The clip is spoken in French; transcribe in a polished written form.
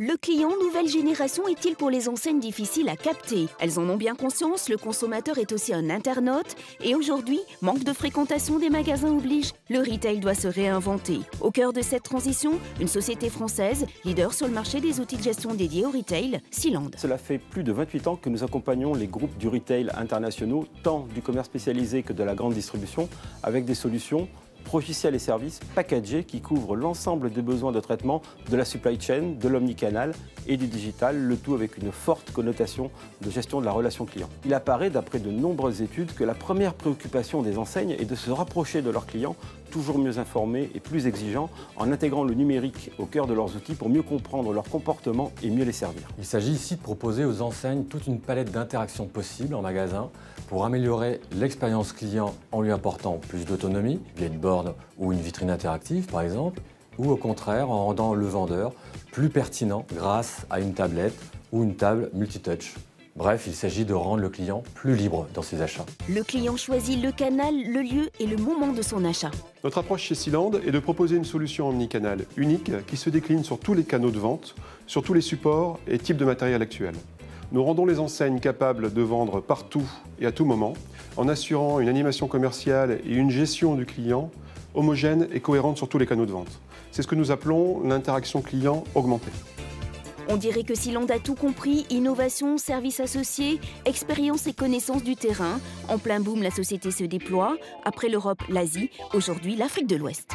Le client nouvelle génération est-il pour les enseignes difficiles à capter? Elles en ont bien conscience, le consommateur est aussi un internaute et aujourd'hui, manque de fréquentation des magasins oblige. Le retail doit se réinventer. Au cœur de cette transition, une société française, leader sur le marché des outils de gestion dédiés au retail, Sealand. Cela fait plus de 28 ans que nous accompagnons les groupes du retail internationaux, tant du commerce spécialisé que de la grande distribution, avec des solutions logiciels et services packagés qui couvrent l'ensemble des besoins de traitement de la supply chain, de l'omnicanal et du digital, le tout avec une forte connotation de gestion de la relation client. Il apparaît, d'après de nombreuses études, que la première préoccupation des enseignes est de se rapprocher de leurs clients, toujours mieux informés et plus exigeants, en intégrant le numérique au cœur de leurs outils pour mieux comprendre leur comportement et mieux les servir. Il s'agit ici de proposer aux enseignes toute une palette d'interactions possibles en magasin pour améliorer l'expérience client en lui apportant plus d'autonomie, via une borne ou une vitrine interactive par exemple, ou au contraire en rendant le vendeur plus pertinent grâce à une tablette ou une table multitouch. Bref, il s'agit de rendre le client plus libre dans ses achats. Le client choisit le canal, le lieu et le moment de son achat. Notre approche chez Sealand est de proposer une solution omnicanal unique qui se décline sur tous les canaux de vente, sur tous les supports et types de matériel actuels. Nous rendons les enseignes capables de vendre partout et à tout moment, en assurant une animation commerciale et une gestion du client homogène et cohérente sur tous les canaux de vente. C'est ce que nous appelons l'interaction client augmentée. On dirait que Sealand a tout compris, innovation, services associés, expérience et connaissance du terrain. En plein boom, la société se déploie. Après l'Europe, l'Asie, aujourd'hui l'Afrique de l'Ouest.